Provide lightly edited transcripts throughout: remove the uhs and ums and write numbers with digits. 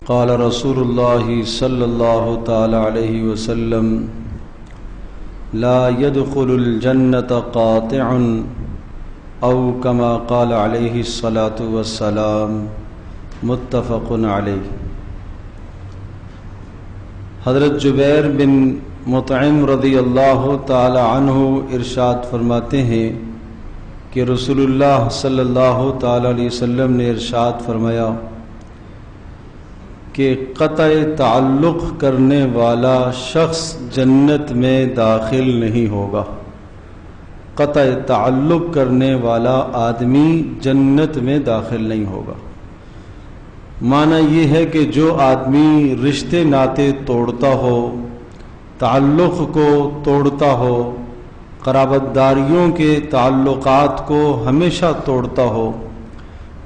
قال رسول الله صلى الله تعالى عليه وسلم لا يدخل الجنة قاطع او كما قال عليه الصلاة والسلام متفق علیہ۔ حضرت جبیر بن مطعم رضی اللہ تعالی عنہ ارشاد فرماتے ہیں کہ رسول اللہ صلی اللہ تعالی علیہ وسلم نے ارشاد فرمایا کہ قطع تعلق کرنے والا شخص جنت میں داخل نہیں ہوگا۔ قطع تعلق کرنے والا آدمی جنت میں داخل نہیں ہوگا۔ معنی یہ ہے کہ جو آدمی رشتے ناطے توڑتا ہو، تعلق کو توڑتا ہو، قرابت داریوں کے تعلقات کو ہمیشہ توڑتا ہو،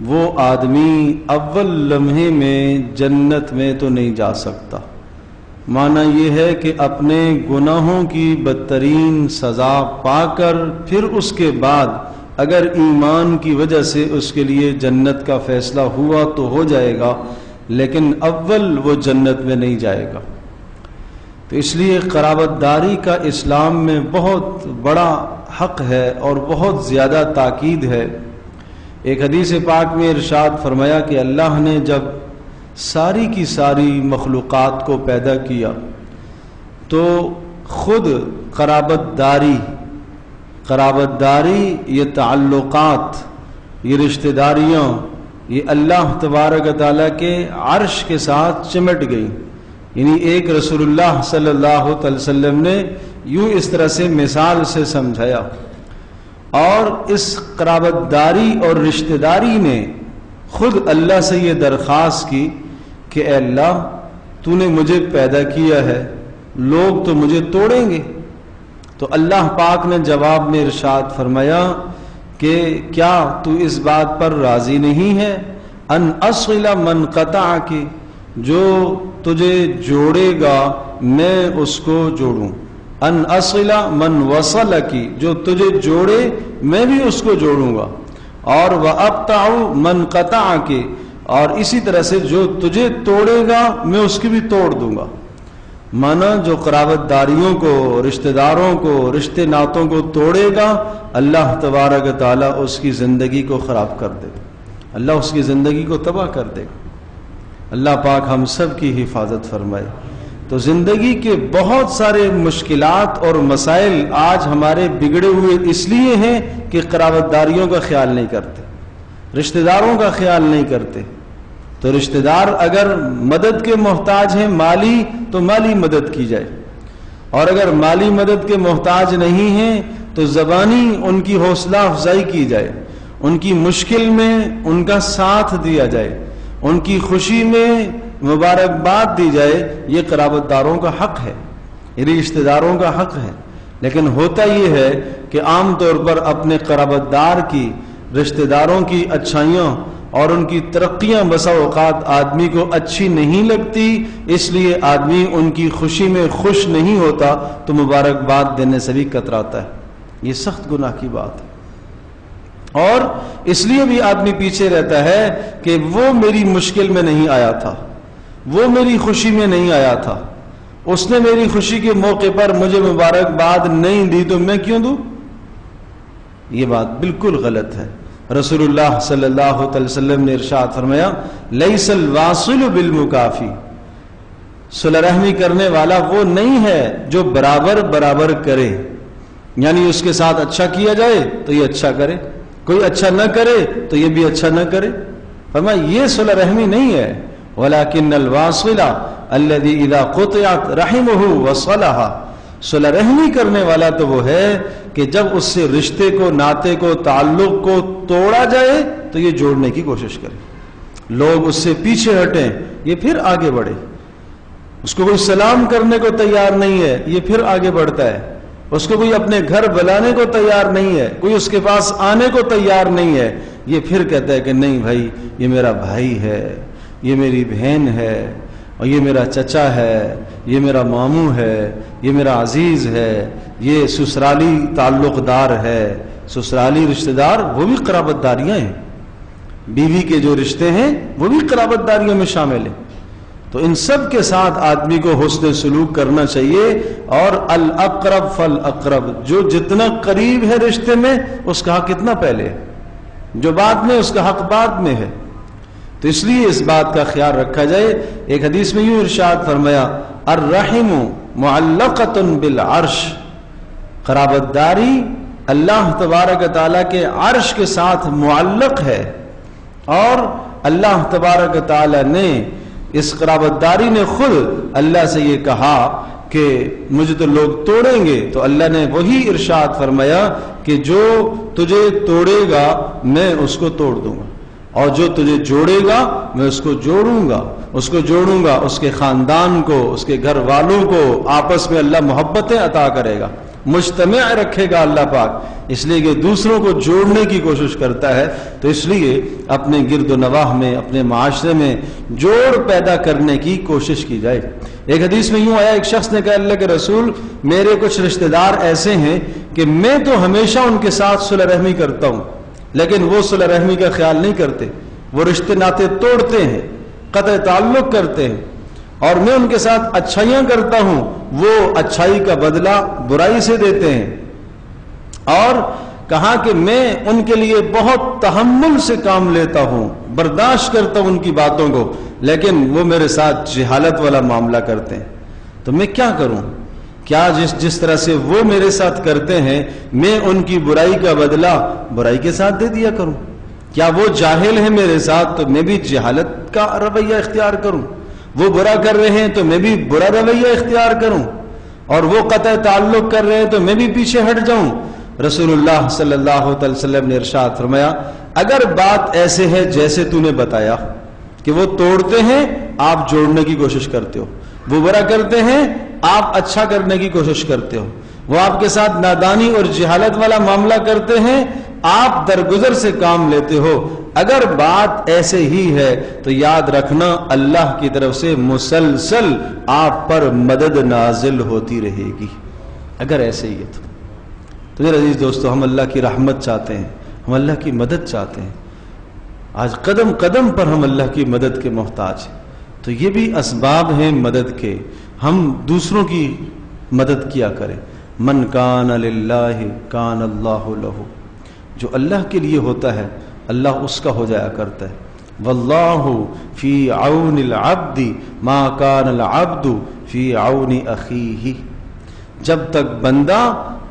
وہ آدمی اول لمحے میں جنت میں تو نہیں جا سکتا۔ معنی یہ ہے کہ اپنے گناہوں کی بدترین سزا پا کر پھر اس کے بعد اگر ایمان کی وجہ سے اس کے لیے جنت کا فیصلہ ہوا تو ہو جائے گا، لیکن اول وہ جنت میں نہیں جائے گا۔ تو اس لیے قرابت داری کا اسلام میں بہت بڑا حق ہے اور بہت زیادہ تاکید ہے۔ ایک حدیث پاک میں ارشاد فرمایا کہ اللہ نے جب ساری کی ساری مخلوقات کو پیدا کیا تو خود قرابت داری یہ تعلقات، یہ رشتہ داریاں، یہ اللہ تبارک و تعالیٰ کے عرش کے ساتھ چمٹ گئی۔ یعنی ایک رسول اللہ صلی اللہ علیہ وسلم نے یوں اس طرح سے مثال سے سمجھایا، اور اس قرابت داری اور رشتہ داری نے خود اللہ سے یہ درخواست کی کہ اے اللہ تو نے مجھے پیدا کیا ہے، لوگ تو مجھے توڑیں گے۔ تو اللہ پاک نے جواب میں ارشاد فرمایا کہ کیا تو اس بات پر راضی نہیں ہے ان اصل من قطع کی، جو تجھے جوڑے گا میں اس کو جوڑوں، ان اصل من وصل کی، جو تجھے جوڑے میں بھی اس کو جوڑوں گا، اور وَأَقْطَعُ مَنْ قَطَعَ کی، اور اسی طرح سے جو تجھے توڑے گا میں اس کی بھی توڑ دوں گا۔ مانا جو قرابت داریوں کو، رشتہ داروں کو، رشتے ناتوں کو توڑے گا، اللہ تبارک و تعالیٰ اس کی زندگی کو خراب کر دے گا، اللہ اس کی زندگی کو تباہ کر دے گا۔ اللہ پاک ہم سب کی حفاظت فرمائے۔ تو زندگی کے بہت سارے مشکلات اور مسائل آج ہمارے بگڑے ہوئے اس لیے ہیں کہ قرابت داریوں کا خیال نہیں کرتے، رشتہ داروں کا خیال نہیں کرتے۔ تو رشتہ دار اگر مدد کے محتاج ہیں مالی، تو مالی مدد کی جائے، اور اگر مالی مدد کے محتاج نہیں ہیں تو زبانی ان کی حوصلہ افزائی کی جائے، ان کی مشکل میں ان کا ساتھ دیا جائے، ان کی خوشی میں مبارکباد دی جائے۔ یہ قرابت داروں کا حق ہے، یہ رشتہ داروں کا حق ہے۔ لیکن ہوتا یہ ہے کہ عام طور پر اپنے قرابت دار کی، رشتہ داروں کی اچھائیاں اور ان کی ترقیاں بسا اوقات آدمی کو اچھی نہیں لگتی، اس لیے آدمی ان کی خوشی میں خوش نہیں ہوتا تو مبارکباد دینے سے بھی کتراتا ہے۔ یہ سخت گناہ کی بات ہے، اور اس لیے بھی آدمی پیچھے رہتا ہے کہ وہ میری مشکل میں نہیں آیا تھا، وہ میری خوشی میں نہیں آیا تھا، اس نے میری خوشی کے موقع پر مجھے مبارکباد نہیں دی تو میں کیوں دوں؟ یہ بات بالکل غلط ہے۔ رسول اللہ صلی اللہ علیہ وسلم نے ارشاد فرمایا لیس الواصل بالمکافی، صلہ رحمی کرنے والا وہ نہیں ہے جو برابر برابر کرے، یعنی اس کے ساتھ اچھا کیا جائے تو یہ اچھا کرے، کوئی اچھا نہ کرے تو یہ بھی اچھا نہ کرے۔ فرمایا یہ صلہ رحمی نہیں ہے، ولیکن الواصل الذی اذا قطعت رحمہ وصلھا، صلہ رحمی کرنے والا تو وہ ہے کہ جب اس سے رشتے کو، ناطے کو، تعلق کو توڑا جائے تو یہ جوڑنے کی کوشش کرے، لوگ اس سے پیچھے ہٹیں یہ پھر آگے بڑھے، اس کو کوئی سلام کرنے کو تیار نہیں ہے یہ پھر آگے بڑھتا ہے، اس کو کوئی اپنے گھر بلانے کو تیار نہیں ہے، کوئی اس کے پاس آنے کو تیار نہیں ہے، یہ پھر کہتا ہے کہ نہیں بھائی یہ میرا بھائی ہے، یہ میری بہن ہے، اور یہ میرا چچا ہے، یہ میرا ماموں ہے، یہ میرا عزیز ہے، یہ سسرالی تعلق دار ہے۔ سسرالی رشتہ دار وہ بھی قرابت داریاں ہیں، بیوی کے جو رشتے ہیں وہ بھی قرابت داریوں میں شامل ہیں۔ تو ان سب کے ساتھ آدمی کو حسن سلوک کرنا چاہیے. اور الاقرب فالاقرب، جو جتنا قریب ہے رشتے میں اس کا حق کتنا پہلے ہے، جو بعد میں اس کا حق بعد میں ہے. تو اس لیے اس بات کا خیال رکھا جائے. ایک حدیث میں یوں ارشاد فرمایا الرحم معلقۃ بالعرش، قرابت داری اللہ تبارک تعالیٰ کے عرش کے ساتھ معلق ہے. اور اللہ تبارک تعالیٰ نے اس قرابت داری نے خود اللہ سے یہ کہا کہ مجھے تو لوگ توڑیں گے، تو اللہ نے وہی ارشاد فرمایا کہ جو تجھے توڑے گا میں اس کو توڑ دوں گا، اور جو تجھے جوڑے گا میں اس کو جوڑوں گا، اس کے خاندان کو، اس کے گھر والوں کو آپس میں اللہ محبتیں عطا کرے گا، مجتمع رکھے گا اللہ پاک. اس لیے کہ دوسروں کو جوڑنے کی کوشش کرتا ہے. تو اس لیے اپنے گرد و نواح میں، اپنے معاشرے میں جوڑ پیدا کرنے کی کوشش کی جائے. ایک حدیث میں یوں آیا، ایک شخص نے کہا اللہ کے رسول میرے کچھ رشتہ دار ایسے ہیں کہ میں تو ہمیشہ ان کے ساتھ صلح رحمی کرتا ہوں، لیکن وہ صلح رحمی کا خیال نہیں کرتے، وہ رشتے ناطے توڑتے ہیں، قطع تعلق کرتے ہیں، اور میں ان کے ساتھ اچھائیاں کرتا ہوں، وہ اچھائی کا بدلہ برائی سے دیتے ہیں. اور کہا کہ میں ان کے لیے بہت تحمل سے کام لیتا ہوں، برداشت کرتا ہوں ان کی باتوں کو، لیکن وہ میرے ساتھ جہالت والا معاملہ کرتے ہیں. تو میں کیا کروں؟ کیا جس طرح سے وہ میرے ساتھ کرتے ہیں میں ان کی برائی کا بدلہ برائی کے ساتھ دے دیا کروں؟ کیا وہ جاہل ہیں میرے ساتھ تو میں بھی جہالت کا رویہ اختیار کروں؟ وہ برا کر رہے ہیں تو میں بھی برا رویہ اختیار کروں؟ اور وہ قطع تعلق کر رہے ہیں تو میں بھی پیچھے ہٹ جاؤں؟ رسول اللہ صلی اللہ علیہ وسلم نے ارشاد فرمایا اگر بات ایسے ہے جیسے تو نے بتایا کہ وہ توڑتے ہیں آپ جوڑنے کی کوشش کرتے ہو، وہ برا کرتے ہیں آپ اچھا کرنے کی کوشش کرتے ہو، وہ آپ کے ساتھ نادانی اور جہالت والا معاملہ کرتے ہیں آپ درگزر سے کام لیتے ہو، اگر بات ایسے ہی ہے تو یاد رکھنا اللہ کی طرف سے مسلسل آپ پر مدد نازل ہوتی رہے گی. اگر ایسے ہی ہے تو میرے عزیز دوستو، ہم اللہ کی رحمت چاہتے ہیں، ہم اللہ کی مدد چاہتے ہیں. آج قدم قدم پر ہم اللہ کی مدد کے محتاج ہیں. تو یہ بھی اسباب ہیں مدد کے، ہم دوسروں کی مدد کیا کریں. من کان للہ کان اللہ لہ، جو اللہ کے لیے ہوتا ہے اللہ اس کا ہو جایا کرتا ہے. واللہ فی عون العبد ما کان العبد فی عون اخیہ، جب تک بندہ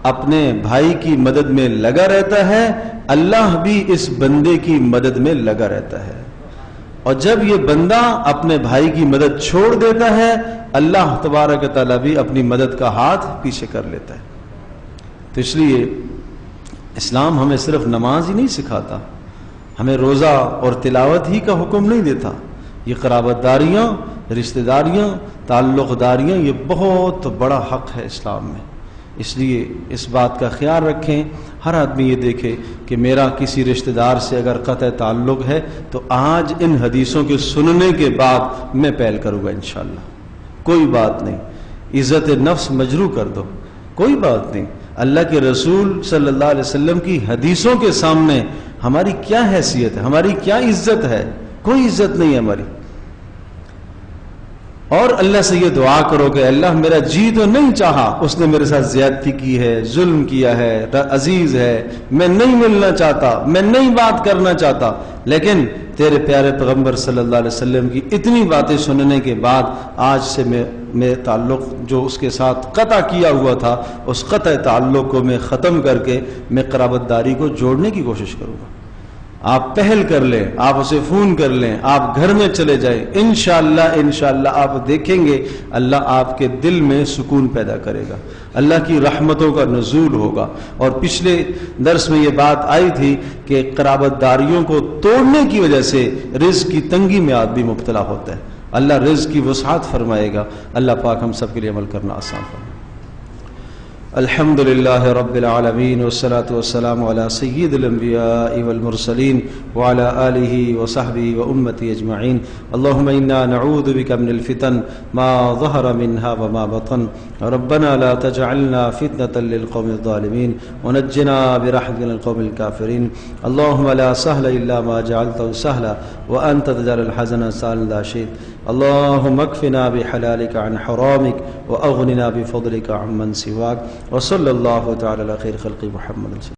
اپنے بھائی کی مدد میں لگا رہتا ہے اللہ بھی اس بندے کی مدد میں لگا رہتا ہے، اور جب یہ بندہ اپنے بھائی کی مدد چھوڑ دیتا ہے اللہ تبارک تعالیٰ بھی اپنی مدد کا ہاتھ پیچھے کر لیتا ہے. تو اس لیے اسلام ہمیں صرف نماز ہی نہیں سکھاتا، ہمیں روزہ اور تلاوت ہی کا حکم نہیں دیتا. یہ قرابت داریاں، رشتہ داریاں، تعلق داریاں، یہ بہت بڑا حق ہے اسلام میں. اس لیے اس بات کا خیال رکھیں، ہر آدمی یہ دیکھے کہ میرا کسی رشتہ دار سے اگر قطع تعلق ہے تو آج ان حدیثوں کے سننے کے بعد میں پہل کروں گا انشاءاللہ. کوئی بات نہیں، عزت نفس مجروح کر دو، کوئی بات نہیں. اللہ کے رسول صلی اللہ علیہ وسلم کی حدیثوں کے سامنے ہماری کیا حیثیت ہے، ہماری کیا عزت ہے؟ کوئی عزت نہیں ہے ہماری. اور اللہ سے یہ دعا کرو کہ اللہ میرا جی تو نہیں چاہا، اس نے میرے ساتھ زیادتی کی ہے، ظلم کیا ہے، عزیز ہے، میں نہیں ملنا چاہتا، میں نہیں بات کرنا چاہتا، لیکن تیرے پیارے پیغمبر صلی اللہ علیہ وسلم کی اتنی باتیں سننے کے بعد آج سے میں تعلق جو اس کے ساتھ قطع کیا ہوا تھا اس قطع تعلق کو میں ختم کر کے میں قرابت داری کو جوڑنے کی کوشش کروں گا. آپ پہل کر لیں، آپ اسے فون کر لیں، آپ گھر میں چلے جائیں، انشاءاللہ آپ دیکھیں گے اللہ آپ کے دل میں سکون پیدا کرے گا، اللہ کی رحمتوں کا نزول ہوگا. اور پچھلے درس میں یہ بات آئی تھی کہ قرابت داریوں کو توڑنے کی وجہ سے رزق کی تنگی میں آدمی مبتلا ہوتا ہے. اللہ رزق کی وسعت فرمائے گا. اللہ پاک ہم سب کے لیے عمل کرنا آسان فرمائے. الحمد للہ رب العالمین والصلاة والسلام علی سید الانبیاء والمرسلین وعلی آلہ وصحبہ وامتہ اجمعین. اللہم انا نعوذ بک من الفتن ما ظہر منها وما بطن. ربنا لا تجعلنا فتنة للقوم الظالمین ونجنا برحمتك من القوم الكافرین. اللہم لا سهل الا ما جعلته سهلا وانت تجعل الحزن سهلا اذا شئت. اللهم اكفنا بحلالك عن حرامك واغننا بفضلك عمن سواك وصلى الله تعالى على خير خلق محمد